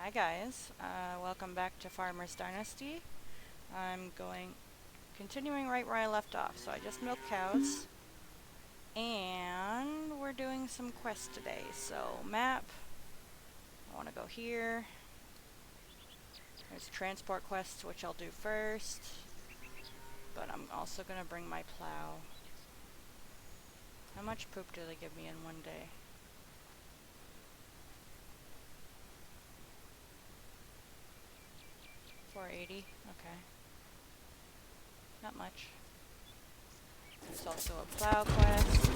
Hi guys, welcome back to Farmer's Dynasty. I'm continuing right where I left off. So I just milked cows, and we're doing some quests today. So map, I want to go here. There's transport quests, which I'll do first, but I'm also going to bring my plow. How much poop do they give me in one day? $4.80, okay. Not much. There's also a plow quest.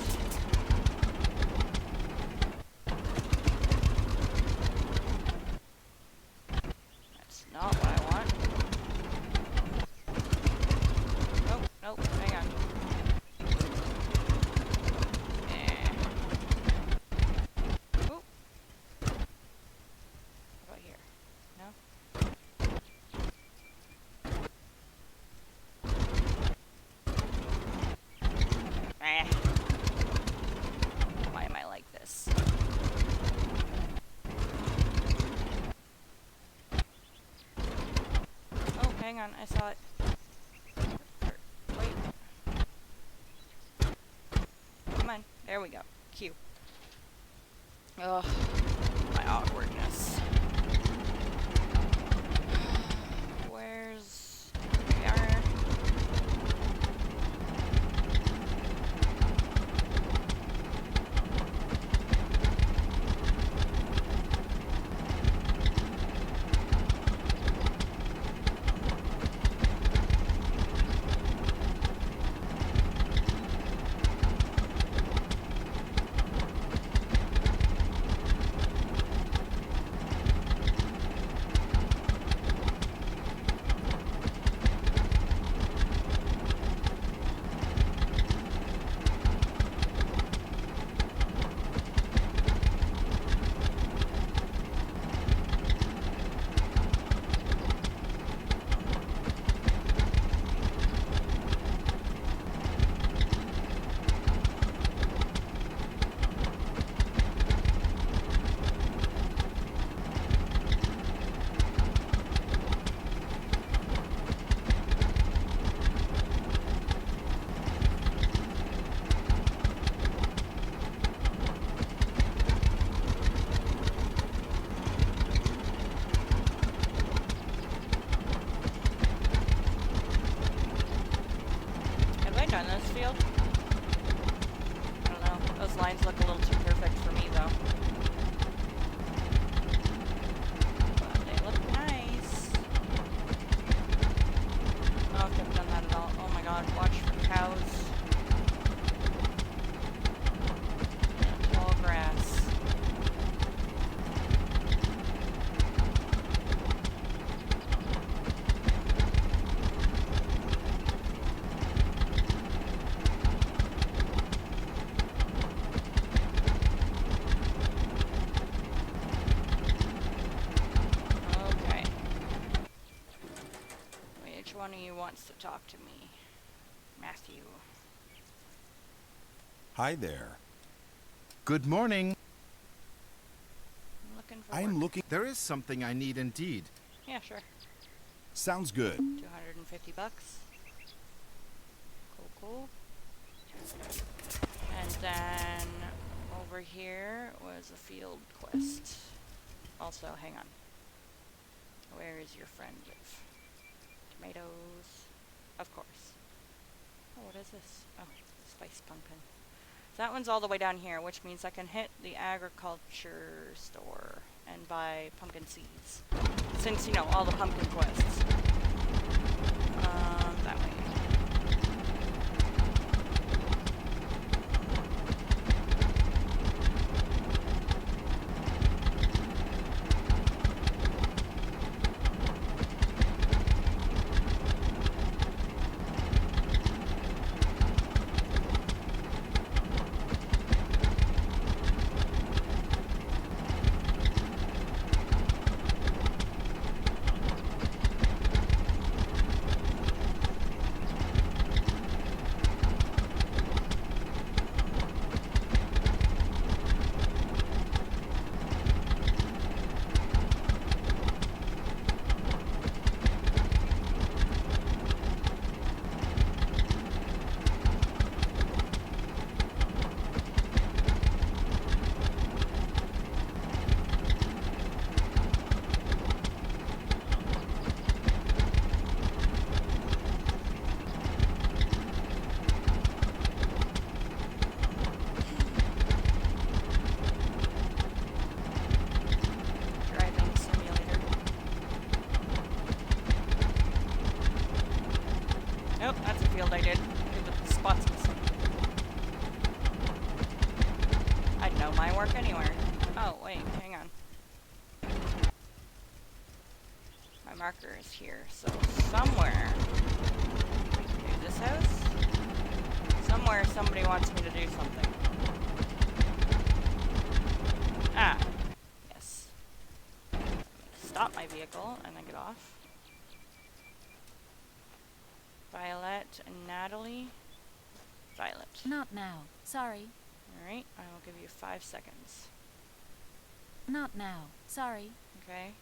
That's not what I want. Nope, nope, hang on. Oop. How about here? No? Why am I like this? Oh, hang on, I saw it. Wait. Come on, there we go. Q. Ugh, my awkwardness. Where's... There we are. Have I done this field? I don't know. Those lines look a little too perfect for me, though. But they look nice. I don't know if I've done that at all. Oh my god, watch for cows. And tall grass. Okay. Which one of you wants to talk to me? Matthew. Hi there. Good morning. I'm looking for I'm work. looking. There is something I need indeed. Yeah, sure. Sounds good. 250 bucks. Cool, cool. And then over here was a field quest. Also, hang on. Where is your friend live? Tomatoes. Of course. Oh, what is this? Oh, spice pumpkin. That one's all the way down here, which means I can hit the agriculture store and buy pumpkin seeds. Since, you know, all the pumpkin quests. That way. marker is here, so somewhere... Okay, this house? Somewhere somebody wants me to do something. Ah. Yes. Stop my vehicle and then get off. Violet and Natalie. Violet. Not now. Sorry. Alright, I will give you 5 seconds. Not now. Sorry. Okay.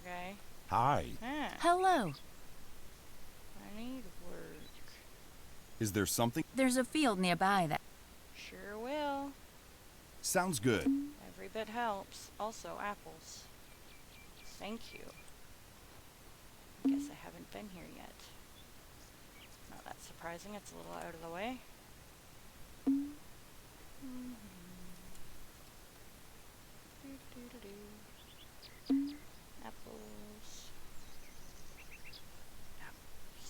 Okay. Hi. Ah, Hello. I need work. Is there something? There's a field nearby that... Sure will. Sounds good. Every bit helps. Also, apples. Thank you. Guess I haven't been here yet. Not that surprising, it's a little out of the way. Apples. Apples.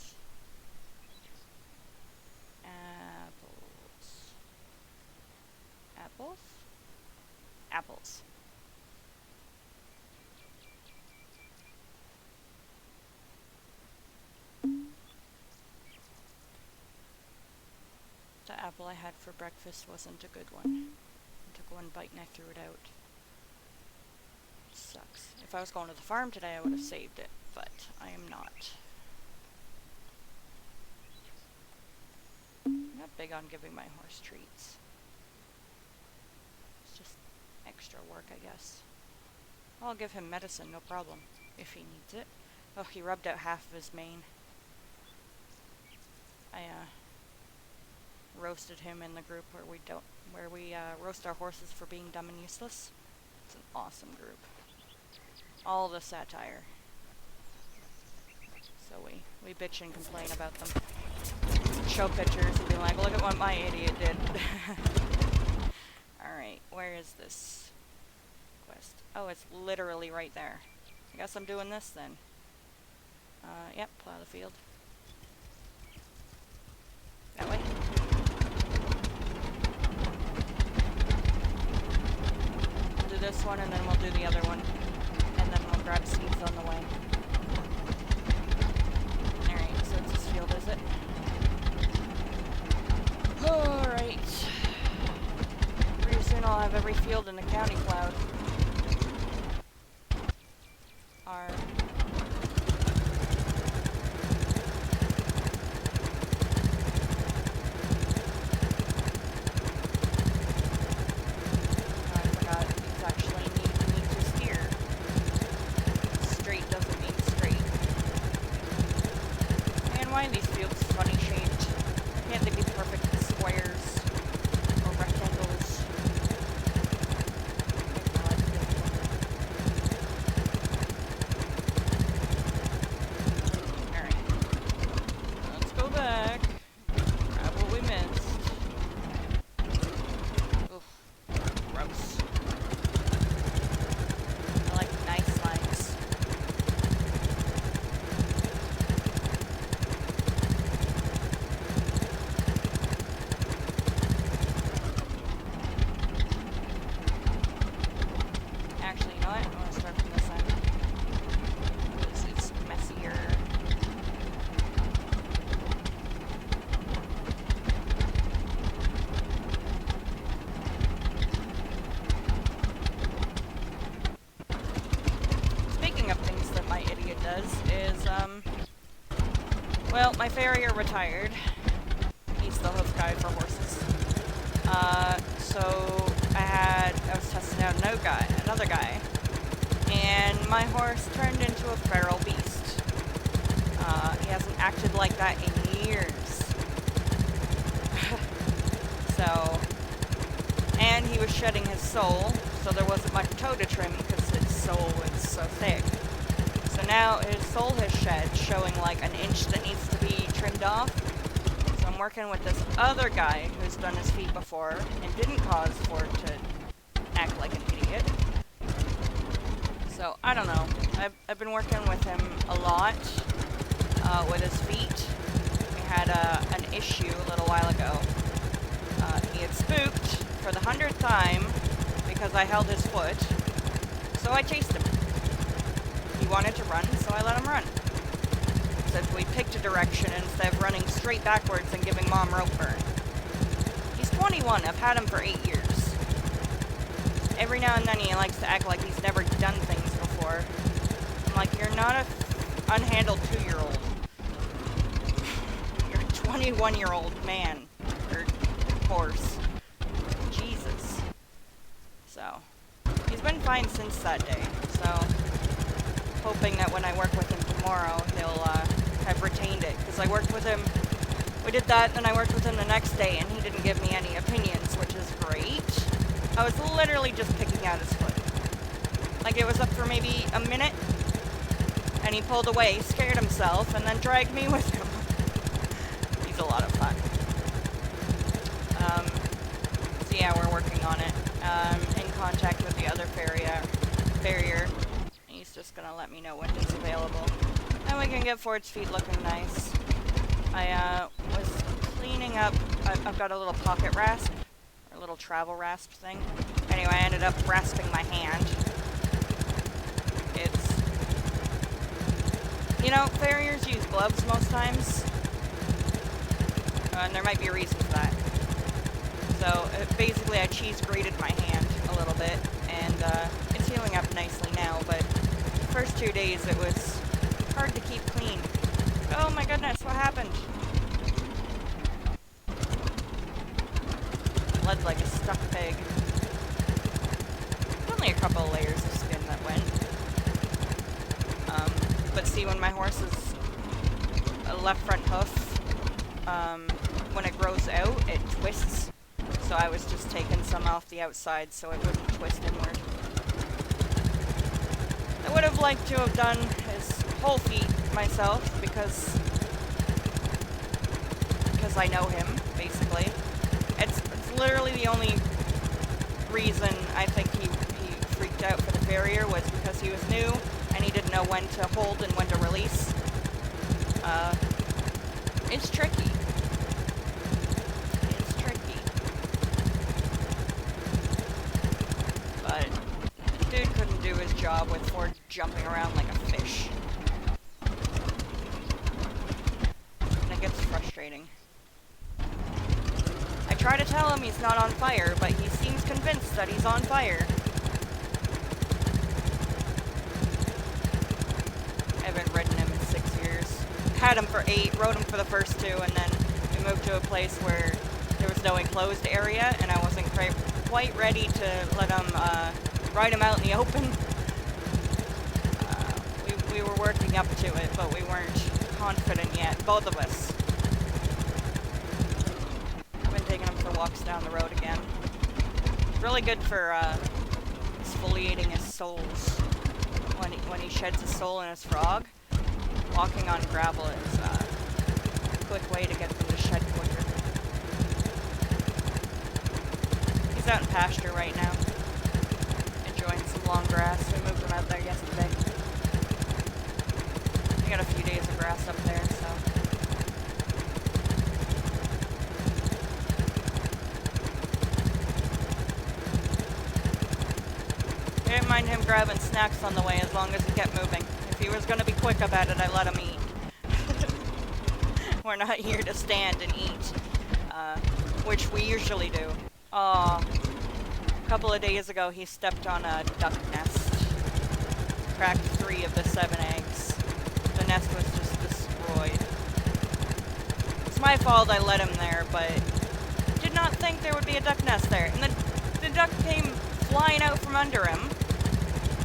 Apples. Apples? Apples. The apple I had for breakfast wasn't a good one. I took one bite and I threw it out. Sucks. If I was going to the farm today, I would have saved it, but I am not. I'm not big on giving my horse treats. It's just extra work, I guess. I'll give him medicine, no problem, if he needs it. Oh, he rubbed out half of his mane. I, roasted him in the group where we roast our horses for being dumb and useless. It's an awesome group. All the satire. So we bitch and complain about them. Show pictures and be like, look at what my idiot did. Alright, where is this quest? Oh, it's literally right there. I guess I'm doing this then. Yep, plow the field. That way. We'll do this one and then we'll do the other one. And then we'll grab seeds on the way. Alright, so it's this field, is it? Alright. Pretty soon I'll have every field in the county plowed. Our these fields funny shaped. Can't they be perfect squares or rectangles? Alright. Let's go back. Grab what we missed. Oof. Gross. I like nice lines. Well, my farrier retired. He's the hoof guy for horses. So I was testing out another guy, and my horse turned into a feral beast. He hasn't acted like that in years. And he was shedding his soul, so there wasn't much toe to trim because his soul was so thick. So now his soul has shed, showing like an inch that needs to be trimmed off. So I'm working with this other guy who's done his feet before and didn't cause Ford to act like an idiot. So I don't know. I've been working with him a lot with his feet. We had an issue a little while ago. He had spooked for the 100th time because I held his foot. So I chased him. wanted to run, so I let him run. Except we picked a direction instead of running straight backwards and giving Mom rope burn. He's 21. I've had him for 8 years. Every now and then he likes to act like he's never done things before. I'm like, you're not a unhandled 2-year-old. You're a 21-year-old man. Or horse. Jesus. So, he's been fine since that day. So, hoping that when I work with him tomorrow, he'll have retained it. Because I worked with him, we did that, and I worked with him the next day, and he didn't give me any opinions, which is great. I was literally just picking out his foot. Like, it was up for maybe a minute, and he pulled away, scared himself, and then dragged me with him. He's a lot of fun. So yeah, we're working on it. In contact with the other farrier. He's just gonna let me know when he's available. And we can get Ford's feet looking nice. I was cleaning up, I've got a little pocket rasp, or a little travel rasp thing. Anyway, I ended up rasping my hand. It's, you know, farriers use gloves most times. And there might be a reason for that. So, basically I cheese grated my hand a little bit, and it's healing up nicely now, but the first 2 days it was hard to keep clean. Oh my goodness, what happened? Bled like a stuck pig. Only a couple of layers of skin that went. But see, when my horse's left front hoof, when it grows out, it twists. So I was just taking some off the outside so it wouldn't twist inward. I would have liked to have done his whole feet myself because I know him, basically. It's literally the only reason I think he freaked out for the farrier was because he was new and he didn't know when to hold and when to release. It's tricky. It's tricky. But the dude couldn't do his job with Ford jumping around like a fish. And it gets frustrating. I try to tell him he's not on fire, but he seems convinced that he's on fire. I haven't ridden him in 6 years. Had him for 8, rode him for the first 2, and then we moved to a place where there was no enclosed area, and I wasn't quite ready to let him ride him out in the open. We were working up to it, but we weren't confident yet, both of us. Taking him for walks down the road again. It's really good for exfoliating his soles. When he sheds his soul in his frog, walking on gravel is a quick way to get them to shed quicker. He's out in pasture right now, enjoying some long grass. We moved him out there yesterday. We got a few days of grass up there, so. I didn't mind him grabbing snacks on the way as long as he kept moving. If he was going to be quick about it, I let him eat. We're not here to stand and eat, which we usually do. A couple of days ago, he stepped on a duck nest. Cracked 3 of the 7 eggs. The nest was just destroyed. It's my fault I let him there, but did not think there would be a duck nest there. And the duck came flying out from under him,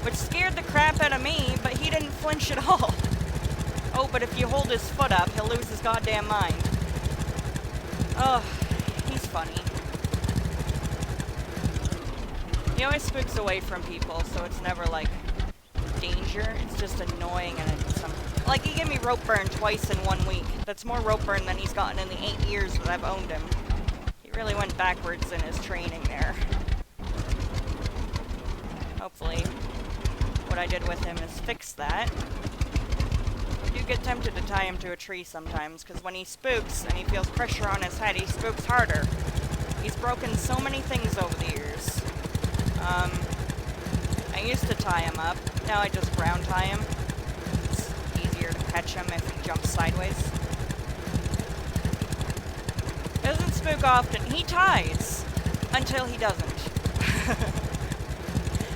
which scared the crap out of me, but he didn't flinch at all. Oh, but if you hold his foot up, he'll lose his goddamn mind. Oh, he's funny. He always spooks away from people, so it's never like danger. It's just annoying and it's like he gave me rope burn twice in 1 week. That's more rope burn than he's gotten in the 8 years that I've owned him. He really went backwards in his training there. Hopefully, what I did with him is fix that. I do get tempted to tie him to a tree sometimes, because when he spooks and he feels pressure on his head, he spooks harder. He's broken so many things over the years. I used to tie him up. Now I just ground tie him. catch him if he jumps sideways. Doesn't spook often. He ties until he doesn't.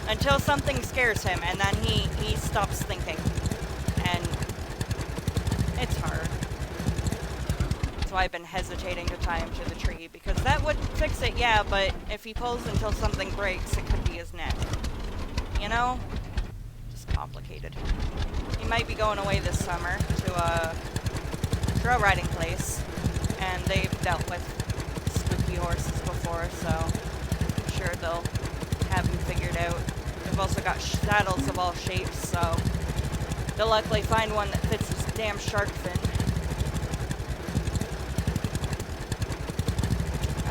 Until something scares him, and then he stops thinking. And it's hard. That's why I've been hesitating to tie him to the tree, because that would fix it, yeah, but if he pulls until something breaks, it could be his neck. You know? Just complicated. He might be going away this summer to a trail riding place, and they've dealt with spooky horses before, so I'm sure they'll have him figured out. They've also got saddles of all shapes, so they'll likely find one that fits his damn shark fin.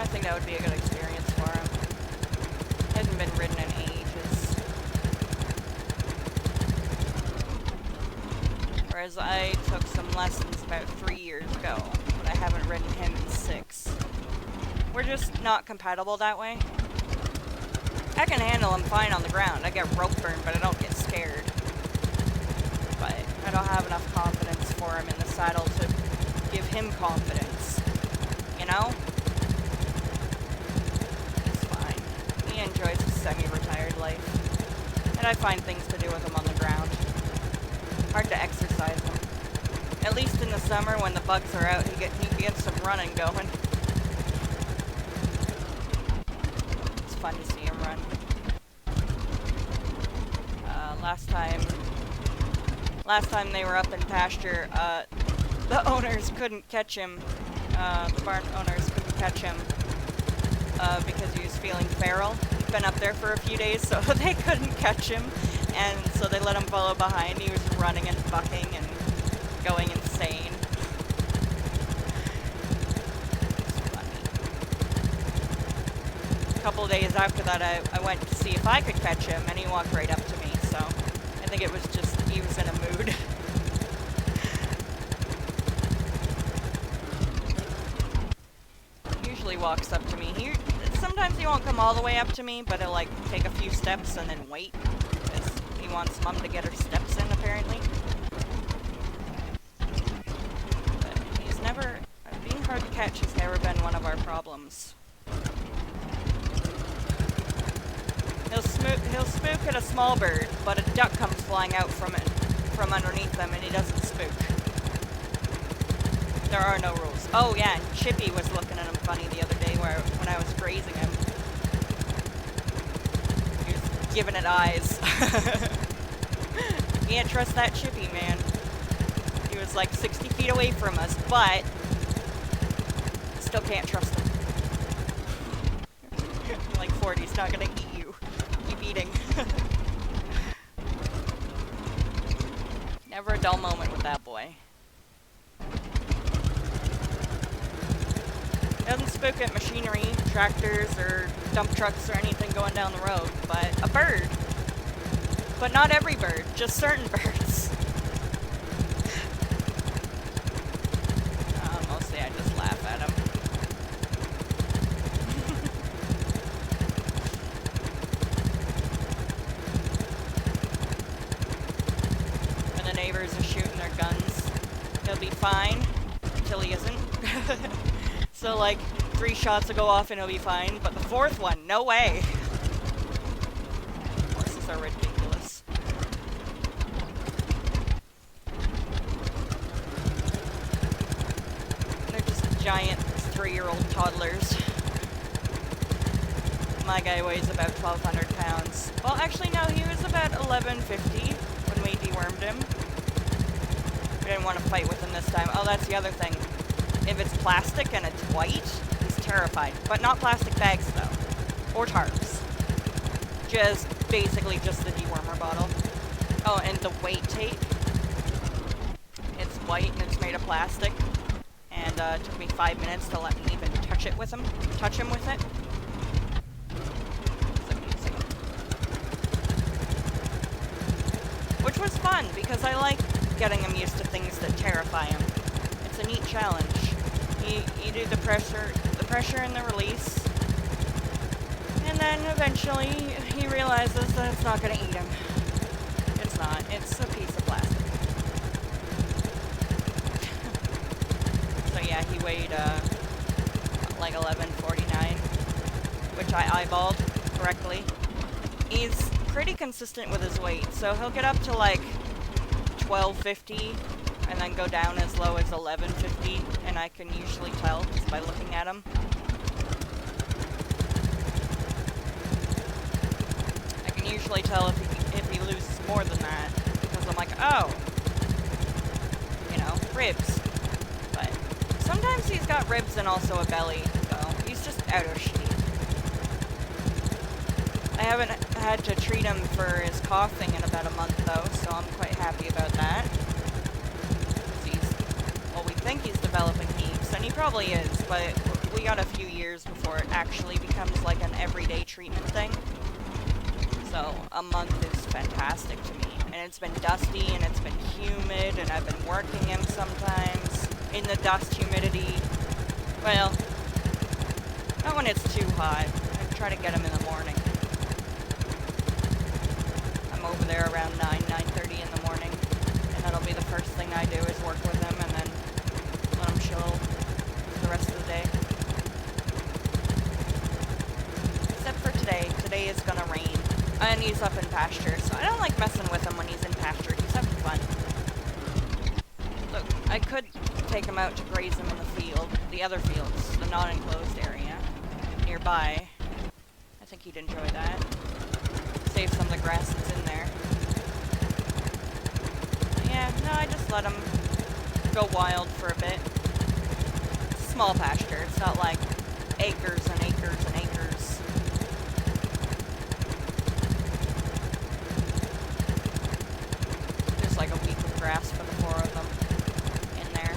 I think that would be a good experience for him. He hasn't been ridden in ages. Whereas I took some lessons about 3 years ago, but I haven't ridden him in 6. We're just not compatible that way. I can handle him fine on the ground. I get rope burn, but I don't get scared. But I don't have enough confidence for him in the saddle to give him confidence. You know? He's fine. He enjoys his semi-retired life. And I find things to do with him on the ground. Hard to exercise him. At least in the summer when the bugs are out, he gets some running going. It's fun to see him run. Last time they were up in pasture, the owners couldn't catch him. The barn owners couldn't catch him because he was feeling feral. He'd been up there for a few days, so they couldn't catch him, and so they let him follow behind. He was running and bucking and going insane. It's funny. A couple days after that, I went to see if I could catch him, and he walked right up to me, so I think it was just he was in a mood. Usually walks up to me. Sometimes he won't come all the way up to me, but he'll like take a few steps and then wait, because he wants Mom to get her steps in, apparently. But he's never... being hard to catch has never been one of our problems. He'll spook at a small bird, but a duck comes flying out from underneath them, and he doesn't spook. There are no rules. Oh yeah, and Chippy was looking at him funny the other day when I was grazing him. He was giving it eyes. You can't trust that Chippy, man. He was like 60 feet away from us, but still can't trust him. Like 40, he's not gonna eat you. Keep eating. Never a dull moment with that boy. Doesn't spook at machinery, tractors, or dump trucks or anything going down the road, but a bird. But not every bird, just certain birds. Mostly I just laugh at him. When the neighbors are shooting their guns, he'll be fine until he isn't. So, like, 3 shots will go off and he'll be fine, but the 4th one, no way. Horses are ridiculous. They're just giant 3-year-old toddlers. My guy weighs about 1,200 pounds. Well, actually, no, he was about 1,150 when we dewormed him. We didn't want to fight with him this time. Oh, that's the other thing. If it's plastic and it's white, he's terrified. But not plastic bags, though. Or tarps. Basically just the dewormer bottle. Oh, and the weight tape. It's white and it's made of plastic. And it took me 5 minutes to let me even touch him with it. It's amusing. Which was fun, because I like getting him used to things that terrify him. It's a neat challenge. You do the pressure and the release, and then eventually he realizes that it's not going to eat him. It's not. It's a piece of plastic. Yeah, he weighed like 1149, which I eyeballed correctly. He's pretty consistent with his weight, so he'll get up to like 1250 and then go down as low as 1150, and I can usually tell just by looking at him. I can usually tell if he loses more than that, because I'm like, oh, you know, ribs. But sometimes he's got ribs and also a belly, so he's just out of shape. I haven't had to treat him for his coughing in about a month though, so I'm quite happy about that. Well, we think he's developing heaps, and he probably is, but we got a few years before it actually becomes like an everyday treatment thing. So a month is fantastic to me. And it's been dusty, and it's been humid, and I've been working him sometimes in the dust humidity. Well, not when it's too hot. I try to get him in the morning. I'm over there around 9:30 in the morning, and that'll be the first thing I do is work with him, and then let him chill the rest of the day. Except for today. Today is gonna rain. And he's up in pasture, so I don't like messing with him when he's in pasture. He's having fun. Look, I could take him out to graze him in the field, the other fields, the non-enclosed area nearby. I think he'd enjoy that. Save some of the grass that's in there. Yeah, no, I just let him go wild for a bit. It's a small pasture. It's not like acres and acres and acres. There's like a week of grass for the 4 of them in there.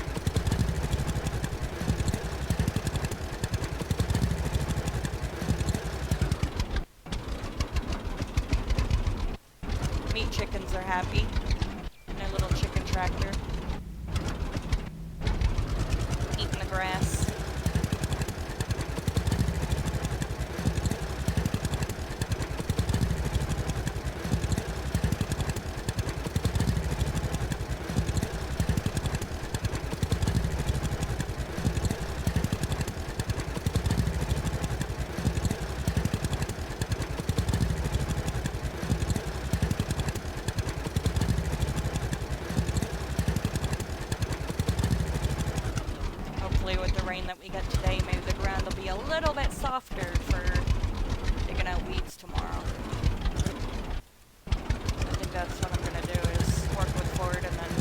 Meat chickens are happy in their little chicken tractor, eating the grass. With the rain that we get today, maybe the ground will be a little bit softer for digging out weeds tomorrow. I think that's what I'm going to do, is work with Ford and then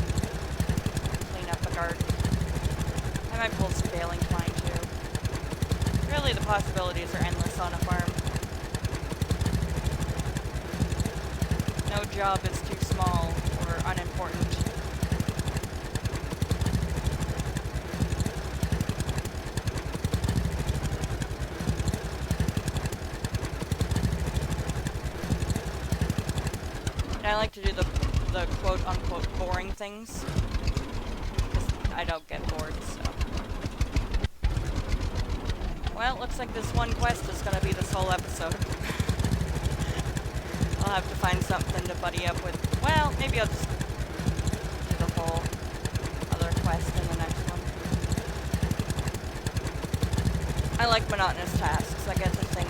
clean up the garden. I might pull some baling twine too. Really, the possibilities are endless on a farm. No job is too small or unimportant. I like to do the quote-unquote boring things, because I don't get bored, so. Well, it looks like this one quest is going to be this whole episode. I'll have to find something to buddy up with. Well, maybe I'll just do the whole other quest in the next one. I like monotonous tasks. I get to think.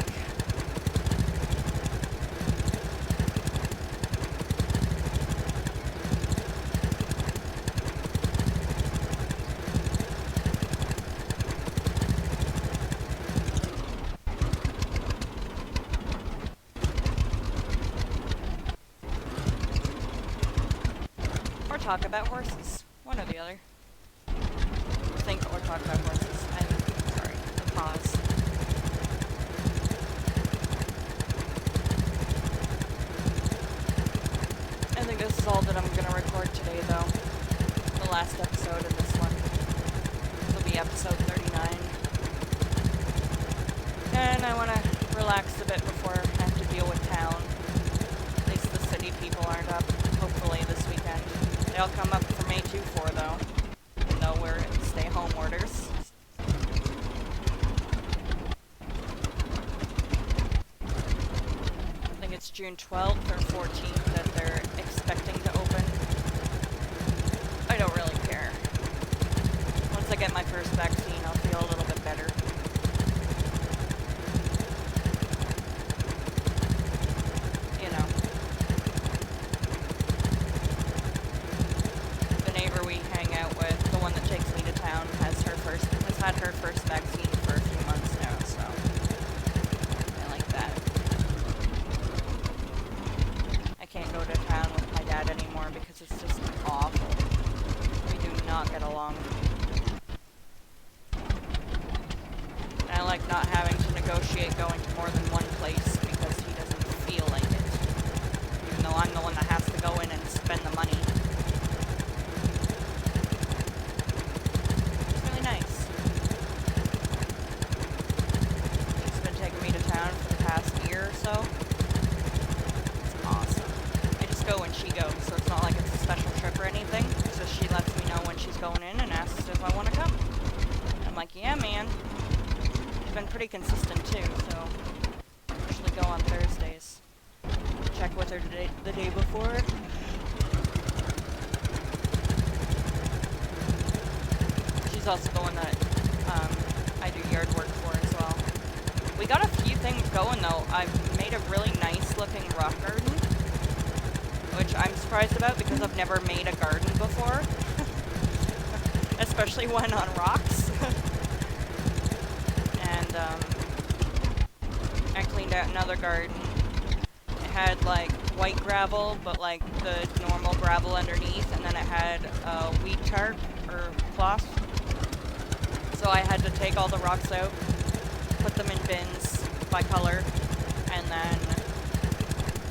Talk about horses. One or the other. Think or talk about horses. I'm sorry. The pause. I think this is all that I'm gonna record today, though. The last episode and this one. This will be episode 39. And I want to relax a bit before I have to deal with town. At least the city people aren't up. Hopefully this weekend. They'll come up for May 2-4 though, even though we're in stay-home orders. I think it's June 12th or 14th that they're expecting to open. I don't really care. once I get my first vaccine, I'll feel a little bit better. You know. The neighbor we hang out with, the one that takes me to town, has had her first vaccine for a few months now, so I like that. I can't go to town with my dad anymore because it's just awful. We do not get along. And I like not having to negotiate going to more than one place because he doesn't feel like it. Even though I'm the one that has to go in and spend the money. It's really nice. She's been taking me to town for the past year or so. It's awesome. I just go when she goes, so it's not like it's a special trip or anything. It's just she lets me know when she's going in and asks if I want to come. I'm like, yeah, man. She's been pretty consistent too, so I usually go on Thursdays. Check with her the day before. She's also the one that I do yard work for as well. We got a few things going though. I've made a really nice looking rock garden, which I'm surprised about because I've never made a garden before. Especially one on rocks. And I cleaned out another garden. It had like white gravel, but like the normal gravel underneath, and then it had wheat tarp or cloth. So I had to take all the rocks out, put them in bins by color, and then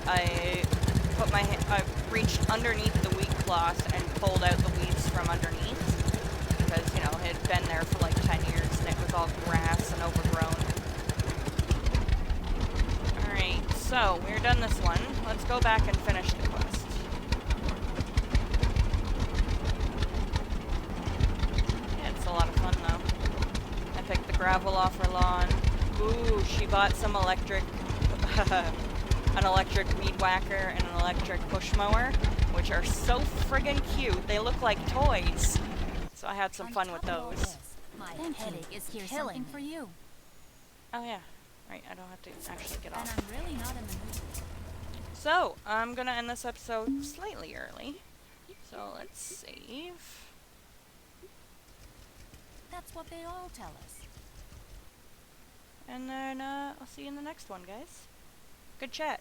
I reached underneath the wheat cloth and pulled out the weeds from underneath because, you know, it had been there for like 10 years and it was all grass and overgrown. Alright, so we're done this one. Let's go back and finish the quest. Yeah, it's a lot of fun though. I picked the gravel off her lawn. Ooh, she bought some electric an electric weed whacker and an electric push mower, which are so friggin' cute. They look like toys. So I had some fun with those. My headache is killing something for you. Oh yeah, right, I don't have to actually get And off. I'm really not in the mood. So, I'm gonna end this episode slightly early. So let's save. That's what they all tell us. And then I'll see you in the next one, guys. Good chat.